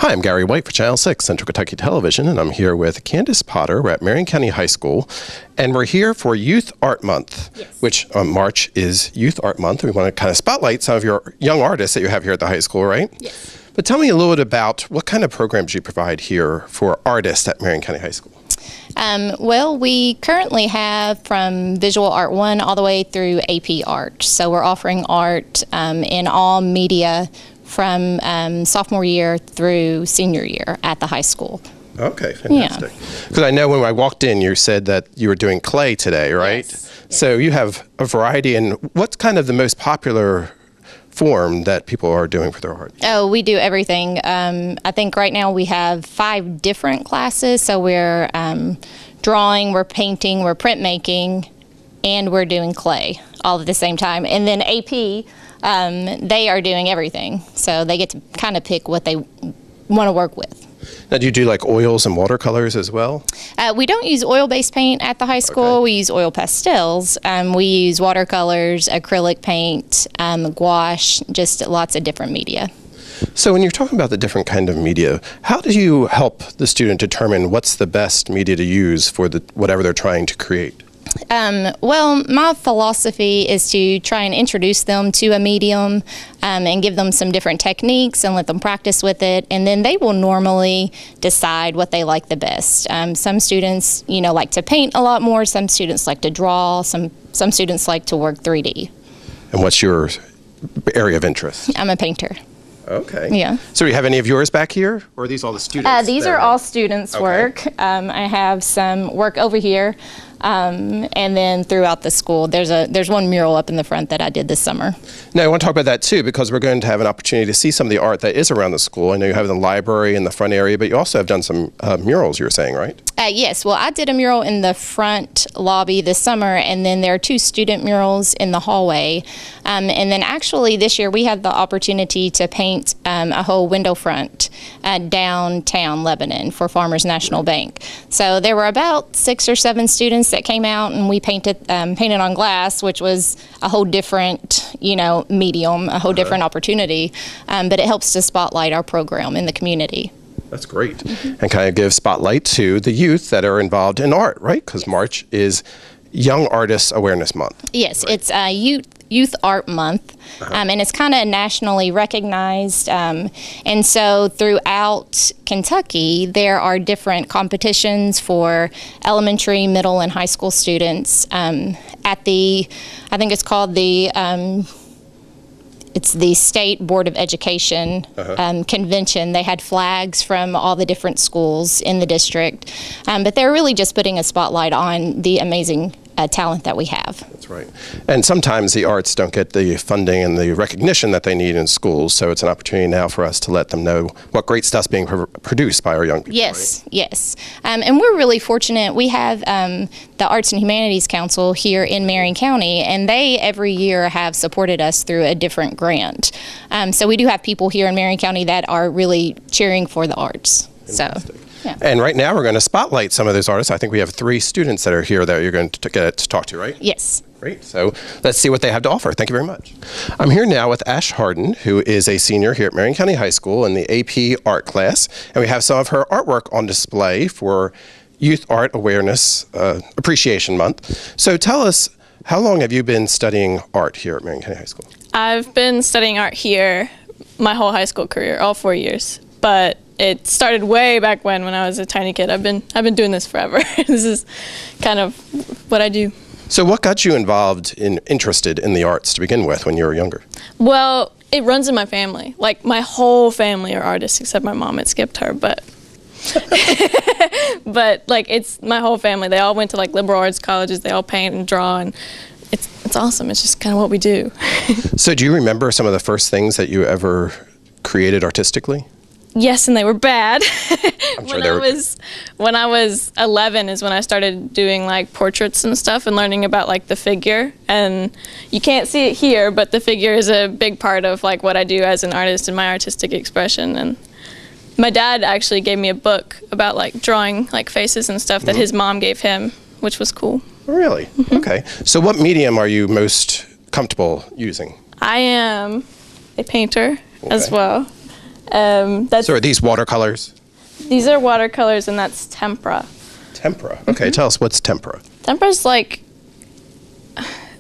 Hi, I'm Gary White for Channel 6 Central Kentucky Television, and I'm here with Candace Potter. We're at Marion County High School, and we're here for Youth Art Month, which March is Youth Art Month. We want to kind of spotlight some of your young artists that you have here at the high school, right? Yes. But tell me a little bit about what kind of programs you provide here for artists at Marion County High School. Well, we currently have from Visual Art 1 all the way through AP Art. So we're offering art in all media from sophomore year through senior year at the high school. Okay, fantastic. Because I know when I walked in, you said that you were doing clay today, right? Yes. So you have a variety, and what's kind of the most popular form that people are doing for their art? Oh, we do everything. I think right now we have 5 different classes. So we're drawing, we're painting, we're printmaking, and we're doing clay all at the same time. And then AP, they are doing everything. So they get to kind of pick what they want to work with. Now, do you do like oils and watercolors as well? We don't use oil-based paint at the high school. Okay. We use oil pastels. We use watercolors, acrylic paint, gouache, just lots of different media. So when you're talking about the different kind of media, how do you help the student determine what's the best media to use for whatever they're trying to create? Well, my philosophy is to try and introduce them to a medium and give them some different techniques and let them practice with it, and then they will normally decide what they like the best. Some students, like to paint a lot more. Some students like to draw. Some students like to work 3D. And what's your area of interest? I'm a painter. Okay. Yeah. So do you have any of yours back here, or are these all the students? These are all students' Okay. work. I have some work over here. And then throughout the school, there's one mural up in the front that I did this summer. Now, I want to talk about that too, because we're going to have an opportunity to see some of the art that is around the school. I know you have it in the library in the front area, but you also have done some murals, you were saying, right? Yes, well, I did a mural in the front lobby this summer, and then there are 2 student murals in the hallway. And then actually this year we had the opportunity to paint a whole window front downtown Lebanon for Farmers National Bank. So there were about 6 or 7 students that came out, and we painted on glass, which was a whole different, medium, a whole different opportunity. But it helps to spotlight our program in the community. That's great. And kind of give spotlight to the youth that are involved in art, right? Because March is Young Artists Awareness Month. Yes, right. It's Youth Art Month, and it's kind of nationally recognized. And so throughout Kentucky, there are different competitions for elementary, middle, and high school students at I think it's called it's the State Board of Education convention. They had flags from all the different schools in the district, but they're really just putting a spotlight on the amazing talent that we have. That's right. And sometimes the arts don't get the funding and the recognition that they need in schools, so it's an opportunity now for us to let them know what great stuff's being produced by our young people. Yes, right? yes. And we're really fortunate. We have the Arts and Humanities Council here in Marion County, and they every year have supported us through a different grant. So we do have people here in Marion County that are really cheering for the arts. Fantastic. So. Yeah. And right now we're going to spotlight some of those artists. I think we have 3 students that are here that you're going to get to talk to, right? Yes. Great. So let's see what they have to offer. Thank you very much. I'm here now with Ash Harden, who is a senior here at Marion County High School in the AP Art class. And we have some of her artwork on display for Youth Art Awareness Appreciation Month. So tell us, how long have you been studying art here at Marion County High School? I've been studying art here my whole high school career, all 4 years. But it started way back when I was a tiny kid. I've been doing this forever. This is kind of what I do. So what got you interested in the arts to begin with when you were younger? Well, it runs in my family. Like, my whole family are artists except my mom. It skipped her, but like, it's my whole family. They all went to like liberal arts colleges. They all paint and draw, and it's awesome. It's just kind of what we do. So do you remember some of the first things that you ever created artistically? Yes, and they were bad. I'm sure When I was 11 is when I started doing like portraits and stuff and learning about like the figure. And you can't see it here, but the figure is a big part of like what I do as an artist and my artistic expression. And my dad actually gave me a book about like drawing like faces and stuff that his mom gave him, which was cool. Really? Okay. So what medium are you most comfortable using? I am a painter as well. That's So are these watercolors? These are watercolors, and that's tempera. Tempera. Okay, tell us what's tempera. Tempera's like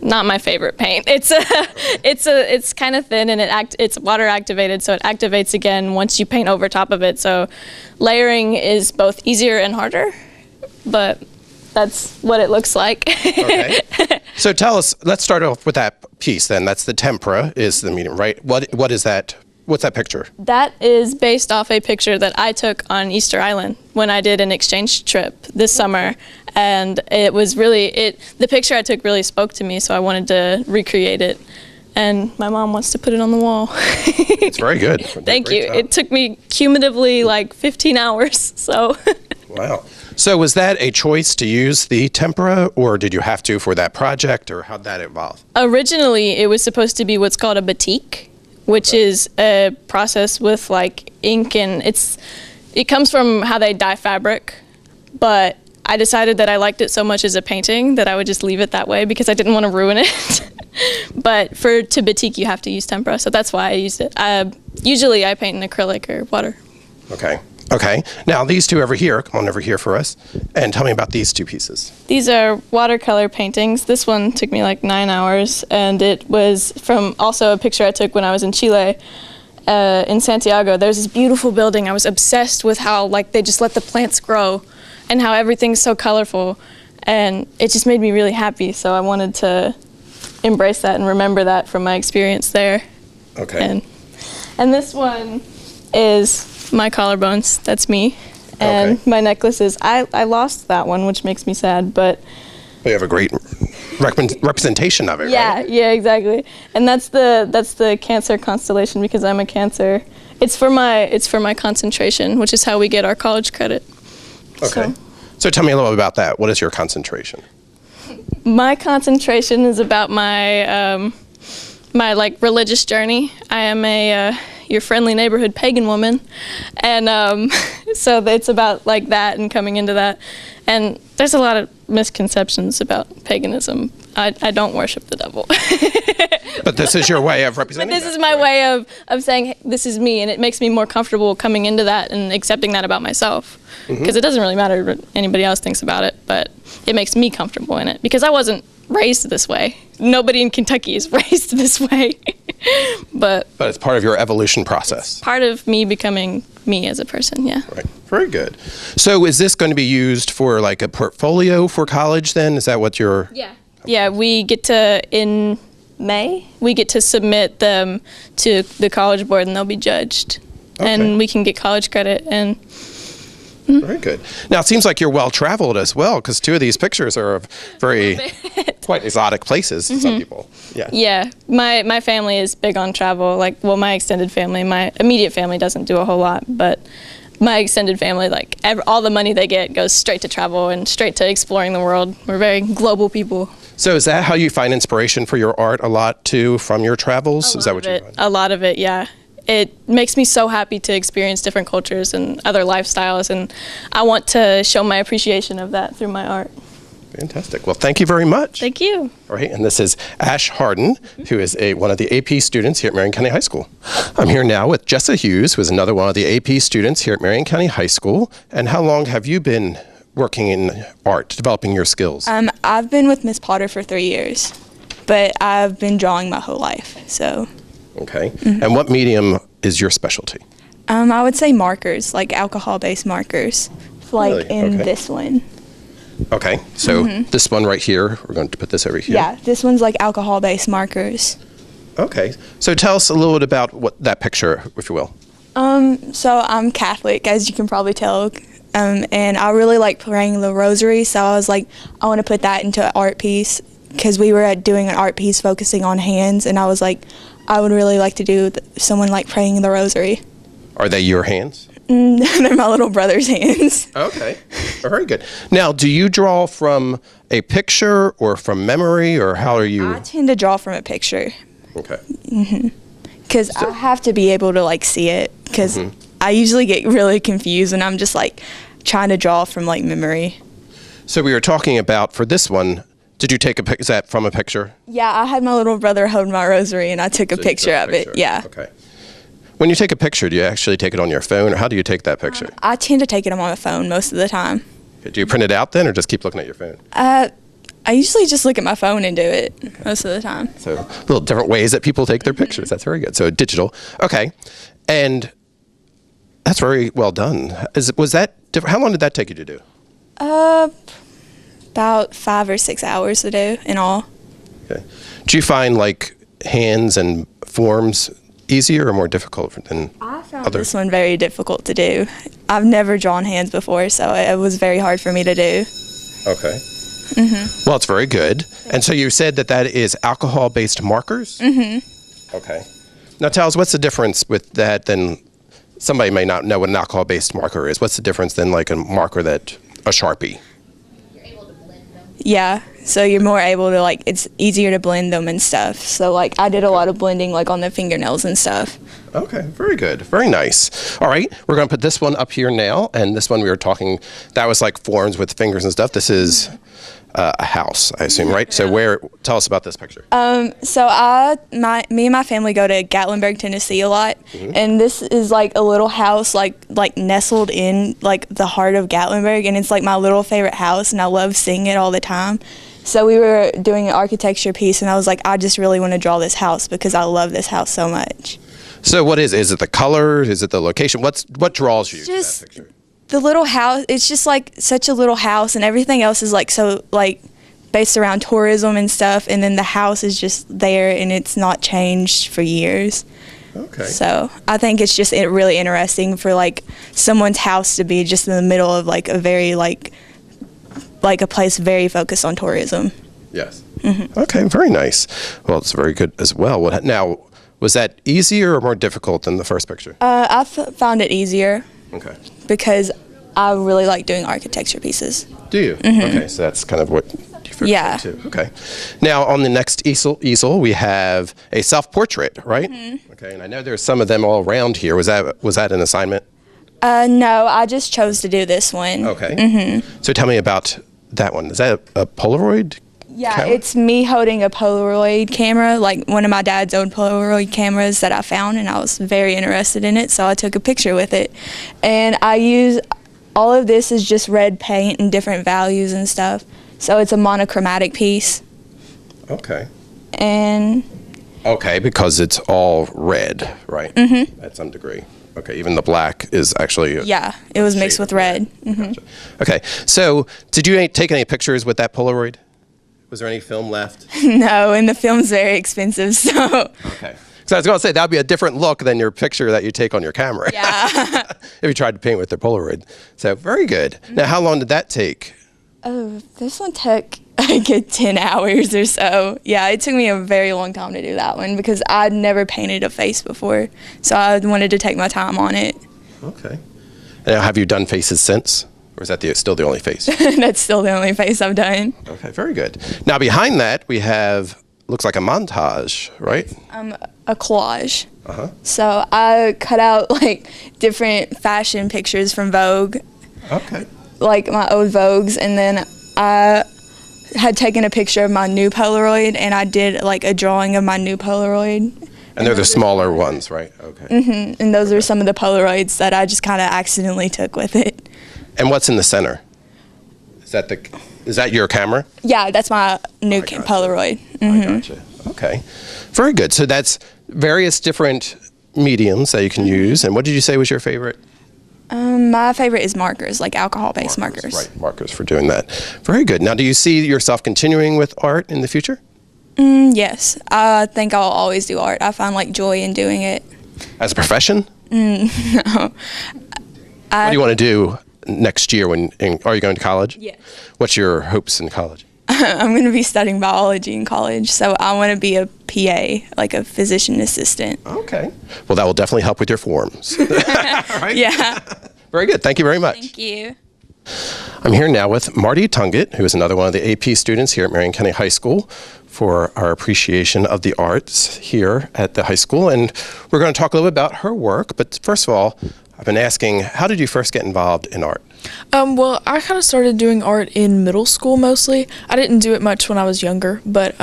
not my favorite paint. It's kind of thin, and it's water activated, so it activates again once you paint over top of it. So layering is both easier and harder, but that's what it looks like. Okay. So tell us, let's start off with that piece then. That's the tempera is the medium, right? What is that? What's that picture? That is based off a picture that I took on Easter Island when I did an exchange trip this summer. And it was really, the picture I took really spoke to me, so I wanted to recreate it. And my mom wants to put it on the wall. It's very good. Thank you. It took me cumulatively like 15 hours, so. Wow. So was that a choice to use the tempera, or did you have to for that project, or how'd that evolve? Originally, it was supposed to be what's called a batik, which is a process with like ink, and it comes from how they dye fabric, but I decided that I liked it so much as a painting that I would just leave it that way because I didn't want to ruin it. But to batik, you have to use tempera, so that's why I used it. Usually I paint in acrylic or water. Okay. Okay. Now these two over here, come on over here for us, and tell me about these two pieces. These are watercolor paintings. This one took me like 9 hours, and it was from also a picture I took when I was in Chile, in Santiago. There's this beautiful building. I was obsessed with how like they just let the plants grow and how everything's so colorful, and it just made me really happy. So I wanted to embrace that and remember that from my experience there. Okay. And this one is my collarbones. That's me. And Okay. my necklaces. I lost that one, which makes me sad, but We have a great representation of it, yeah, right? yeah, exactly. And that's the Cancer constellation because I'm a Cancer. It's for my concentration, which is how we get our college credit. Okay. So tell me a little bit about that. What is your concentration? My concentration is about my my like religious journey. I am a your friendly neighborhood pagan woman, and so it's about like that and coming into that. And there's a lot of misconceptions about paganism. I don't worship the devil. But this is your way of representing But this that, is my right? way of saying, hey, this is me, and it makes me more comfortable coming into that and accepting that about myself. Because it doesn't really matter what anybody else thinks about it, but it makes me comfortable in it. Because I wasn't raised this way. Nobody in Kentucky is raised this way. But it's part of your evolution process. part of me becoming me as a person, yeah. Right. Very good. So is this going to be used for like a portfolio for college then? Is that what you're... Yeah. Yeah, we get to, in May, we get to submit them to the College Board and they'll be judged. Okay. And we can get college credit. And Very good. Now, it seems like you're well-traveled as well, because two of these pictures are of very, quite exotic places to some people. Yeah. yeah, my family is big on travel. Like, well, my extended family, my immediate family doesn't do a whole lot, but my extended family, like, all the money they get goes straight to travel and straight to exploring the world. We're very global people. So is that how you find inspiration for your art a lot, too, from your travels? Is that what you find? A lot of it, yeah. It makes me so happy to experience different cultures and other lifestyles, and I want to show my appreciation of that through my art. Fantastic. Well, thank you very much. Thank you. All right, and this is Ash Harden, who is one of the AP students here at Marion County High School. I'm here now with Jessa Hughes, who is another one of the AP students here at Marion County High School. And how long have you been working in art, developing your skills? I've been with Miss Potter for 3 years, but I've been drawing my whole life, so. Okay. And what medium is your specialty? I would say markers, like alcohol-based markers, like Really? in Okay. this one. Okay, so this one right here, we're going to put this over here. Yeah, this one's like alcohol-based markers. Okay, so tell us a little bit about what that picture, if you will. So I'm Catholic, as you can probably tell, and I really like praying the rosary, so I was like, I want to put that into an art piece, because we were doing an art piece focusing on hands, and I was like, I would really like to do someone like praying the rosary. Are they your hands? They're my little brother's hands. Okay, very good. Now, do you draw from a picture or from memory, or how are you? I tend to draw from a picture, Okay. because I have to be able to like see it, because I usually get really confused and I'm just like trying to draw from like memory. So we were talking about, for this one, did you take a pic? Is that from a picture? Yeah, I had my little brother hold my rosary and I took a So you picture took of a it. Yeah. Okay. When you take a picture, do you actually take it on your phone, or how do you take that picture? I tend to take it on my phone most of the time. Do you print it out then, or just keep looking at your phone? I usually just look at my phone and do it most of the time. So little different ways that people take their pictures. That's very good. So digital. Okay. And that's very well done. Was that different? How long did that take you to do? About 5 or 6 hours to do in all. Okay. Do you find like hands and forms easier or more difficult than I found others? this one very difficult to do. I've never drawn hands before, so it was very hard for me to do. Okay. Well, it's very good. And so you said that is alcohol-based markers? Okay. Now tell us, what's the difference with that than, somebody may not know what an alcohol-based marker is. What's the difference than like a marker a Sharpie? Yeah, so you're more able to, like, it's easier to blend them and stuff. So, like, I did a lot of blending, like, on the fingernails and stuff. Okay, very good. Very nice. All right, we're going to put this one up here now, and this one we were talking, that was like forms with fingers and stuff. This is a house, I assume, right? So tell us about this picture. So me and my family go to Gatlinburg, Tennessee a lot, and this is like a little house like nestled in like the heart of Gatlinburg, and it's like my little favorite house, and I love seeing it all the time. So we were doing an architecture piece, and I was like, I just really want to draw this house because I love this house so much. So what is it the color? Is it the location? What draws you to that picture? The little house, it's just like such a little house, and everything else is like so like based around tourism and stuff, and then the house is just there and it's not changed for years. Okay. So I think it's just really interesting for like someone's house to be just in the middle of like a very like a place very focused on tourism. Yes. Okay, very nice. Well, it's very good as well. Now, was that easier or more difficult than the first picture? I found it easier. Okay. Because I really like doing architecture pieces. Do you? Okay, so that's kind of what you focus on too. Okay. Now, on the next easel, we have a self-portrait, right? Okay, and I know there's some of them all around here. Was that an assignment? No, I just chose to do this one. Okay. So tell me about that one. Is that a Polaroid? Yeah, camera? it's me holding a Polaroid camera, like one of my dad's old Polaroid cameras that I found, and I was very interested in it, so I took a picture with it. And I use, all of this is just red paint and different values and stuff, so it's a monochromatic piece. Okay. And... Okay, because it's all red, right? At some degree. Okay, even the black is actually... Yeah, it was mixed with red. Gotcha. Okay, so did you take any pictures with that Polaroid? Was there any film left? No, and the film's very expensive, so... Okay. So I was going to say, that would be a different look than your picture that you take on your camera. Yeah. If you tried to paint with the Polaroid. So, very good. Now, how long did that take? Oh, this one took a good 10 hours or so. Yeah, it took me a very long time to do that one because I'd never painted a face before, so I wanted to take my time on it. Okay. Now, have you done faces since? Or is that still the only face? That's still the only face I've done. Okay, very good. Now, behind that, we have, looks like a montage, right? A collage. So I cut out like different fashion pictures from Vogue, Okay. like my old Vogues, and then I had taken a picture of my new Polaroid, and I did like a drawing of my new Polaroid. And they're the smaller ones, right? Okay. And those are some of the Polaroids that I just kind of accidentally took with it. And what's in the center? Is that your camera? Yeah, that's my new gotcha. Polaroid. I gotcha. Okay. Very good. So that's various different mediums that you can use. And what did you say was your favorite? My favorite is markers, like alcohol-based markers. Right, markers for doing that. Very good. Now, do you see yourself continuing with art in the future? Yes, I think I'll always do art. I find like joy in doing it. As a profession? No. What do you want to do next year? Are you going to college? Yes. What's your hopes in college? I'm going to be studying biology in college, so I want to be a PA, like a physician assistant. Okay. Well, that will definitely help with your forms. Right? Yeah. Very good. Thank you very much. Thank you. I'm here now with Marty Tungett, who is another one of the AP students here at Marion County High School, for our appreciation of the arts here at the high school. And we're going to talk a little bit about her work. But first of all, I've been asking, how did you first get involved in art? Well, I kind of started doing art in middle school mostly. I didn't do it much when I was younger, but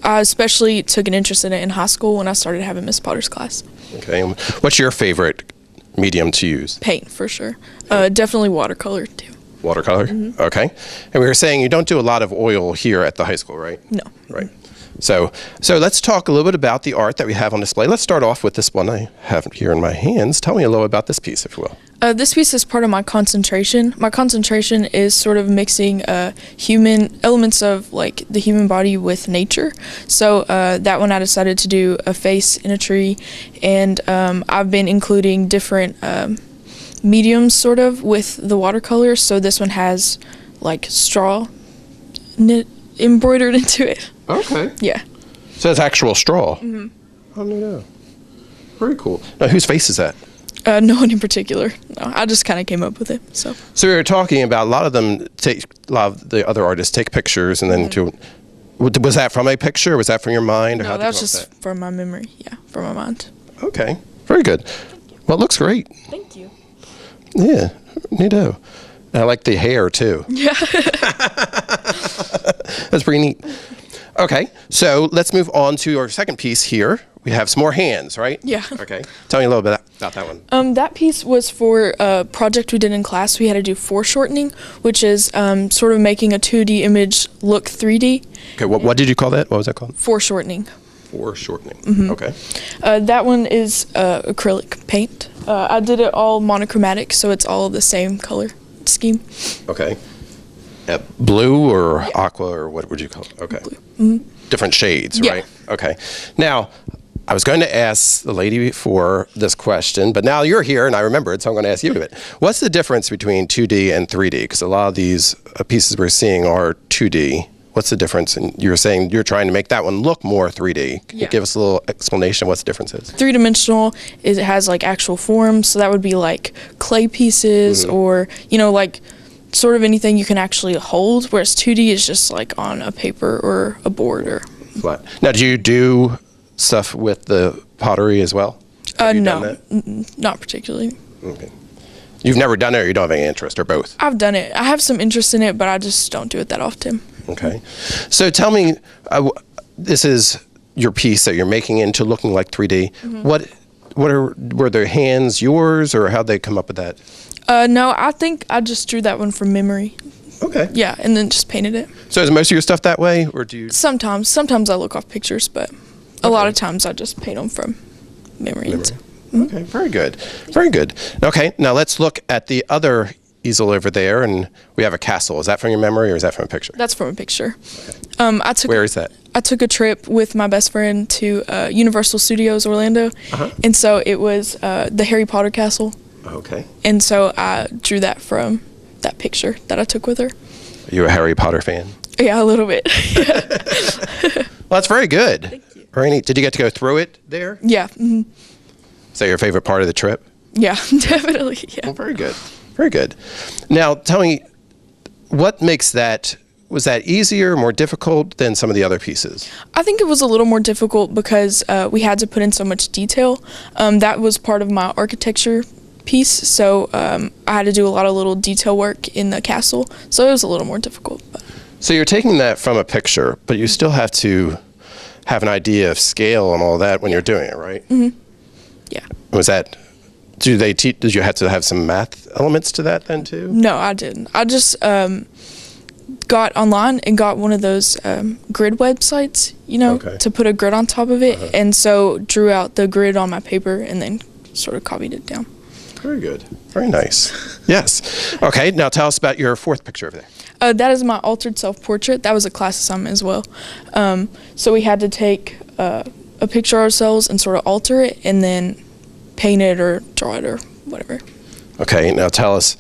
I especially took an interest in it in high school when I started having Miss Potter's class. Okay. And what's your favorite medium to use? Paint, for sure. Definitely watercolor, too. Watercolor? Okay. And we were saying you don't do a lot of oil here at the high school, right? No. Right. So let's talk a little bit about the art that we have on display. Let's start off with this one I have here in my hands. Tell me a little about this piece, if you will. This piece is part of my concentration. My concentration is sort of mixing human elements of like the human body with nature. So that one I decided to do a face in a tree, and I've been including different mediums sort of with the watercolor. So this one has like straw embroidered into it. Okay. Yeah. So it's actual straw. Mm-hmm. Oh, no. Very cool. Now, whose face is that? No one in particular. No, I just kind of came up with it. So we were talking about a lot of the other artists take pictures and then was that from a picture? Or was that from your mind? Or no, that was just from my memory. Yeah, from my mind. Okay. Very good. Well, it looks great. Thank you. Yeah. Neato. And I like the hair too. Yeah. That's pretty neat. Okay, so let's move on to our second piece here. We have some more hands, right? Yeah. Okay. Tell me a little bit about that one. That piece was for a project we did in class. We had to do foreshortening, which is sort of making a 2D image look 3D. Okay, what did you call that? What was that called? Foreshortening. Foreshortening. Mm-hmm. Okay. That one is acrylic paint. I did it all monochromatic, so it's all the same color scheme. Okay. Blue or aqua, or what would you call it? Okay. Blue. Mm-hmm. Different shades, Yeah. right? Okay. Now, I was going to ask the lady before this question, but now you're here and I remembered, so I'm going to ask you it. What's the difference between 2D and 3D? Because a lot of these pieces we're seeing are 2D. What's the difference? And you were saying you're trying to make that one look more 3D. Can you give us a little explanation of what the difference is? Three-dimensional is it has like actual forms, so that would be like clay pieces or, like sort of anything you can actually hold, whereas 2D is just like on a paper or a board or flat. Now, do you do stuff with the pottery as well? No, not particularly. Okay. You've never done it, or you don't have any interest, or both? I've done it. I have some interest in it, but I just don't do it that often. Okay. So tell me, this is your piece that you're making into looking like 3D. Were their hands yours, or how'd they come up with that? No, I think I just drew that one from memory. Okay. Yeah, and then just painted it. So is most of your stuff that way, or do you? Sometimes I look off pictures, but a lot of times I just paint them from memory. Okay, very good. Very good. Okay, now let's look at the other easel over there, and we have a castle. Is that from your memory, or is that from a picture? That's from a picture. Okay. Where is that? I took a trip with my best friend to Universal Studios Orlando, and so it was the Harry Potter castle. Okay. And so I drew that from that picture that I took with her. Are you a Harry Potter fan? Yeah, a little bit. Well, that's very good. Thank you. Very neat. Did you get to go through it there? Yeah. Mm-hmm. Is that your favorite part of the trip? Yeah, definitely. Yeah. Well, very good. Very good. Now, tell me, what makes that, was that easier, more difficult than some of the other pieces? I think it was a little more difficult because we had to put in so much detail. That was part of my architecture piece, so I had to do a lot of little detail work in the castle, so it was a little more difficult. But. So you're taking that from a picture, but you still have to have an idea of scale and all that when you're doing it, right? Mm-hmm. Yeah. Was that, did you have to have some math elements to that then too? No, I didn't. I just got online and got one of those grid websites, to put a grid on top of it, and so drew out the grid on my paper and then sort of copied it down. Very good. Very nice. Yes. Okay, now tell us about your fourth picture over there. That is my altered self-portrait. That was a class assignment as well. So we had to take a picture of ourselves and sort of alter it and then paint it or draw it or whatever. Okay, now tell us,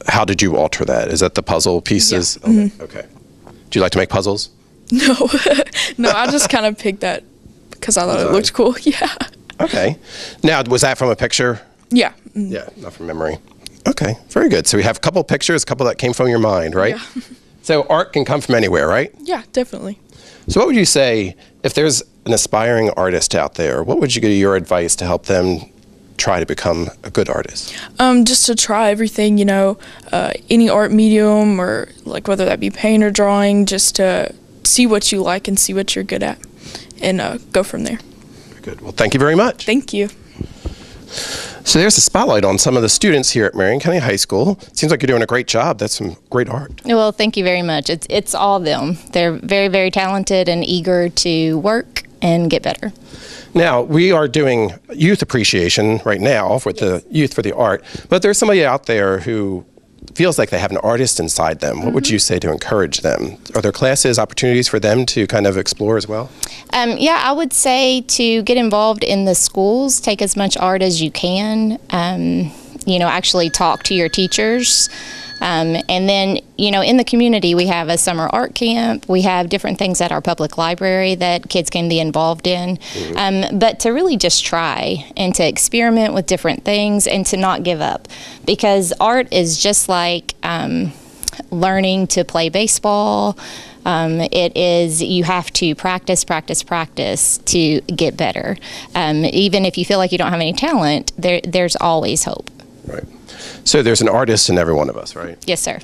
how did you alter that? Is that the puzzle pieces? Yeah. Mm-hmm. Okay. Do you like to make puzzles? No. No, I just kind of picked that because I thought it looked cool. Yeah. Okay. Now, was that from a picture? Yeah. Mm-hmm. Yeah, not from memory. Okay, very good. So we have a couple pictures, a couple that came from your mind, right? Yeah. So art can come from anywhere, right? Yeah, definitely. So what would you say, if there's an aspiring artist out there, what would you give your advice to help them try to become a good artist? Just to try everything, any art medium or like whether that be paint or drawing, just to see what you like and see what you're good at. and go from there. Good. Well, thank you very much. Thank you. So there's a spotlight on some of the students here at Marion County High School. Seems like you're doing a great job. That's some great art. Well, thank you very much. It's all of them. They're very, very talented and eager to work and get better. Now, we are doing youth appreciation right now with the youth for the art, but there's somebody out there who feels like they have an artist inside them. What would you say to encourage them? Are there classes, opportunities for them to kind of explore as well? Yeah, I would say to get involved in the schools, take as much art as you can, actually talk to your teachers. And then, in the community, we have a summer art camp. We have different things at our public library that kids can be involved in. But to really just try and to experiment with different things and to not give up. Because art is just like learning to play baseball. It is, you have to practice to get better. Even if you feel like you don't have any talent, there's always hope. Right. So there's an artist in every one of us, right? Yes, sir.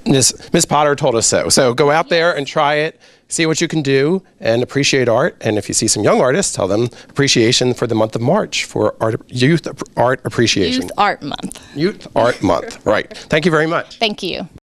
Miss Potter told us so. So go out there and try it, see what you can do, and appreciate art. And if you see some young artists, tell them appreciation for the month of March for Youth Art Appreciation. Youth Art Month. Youth Art Month, right. Thank you very much. Thank you.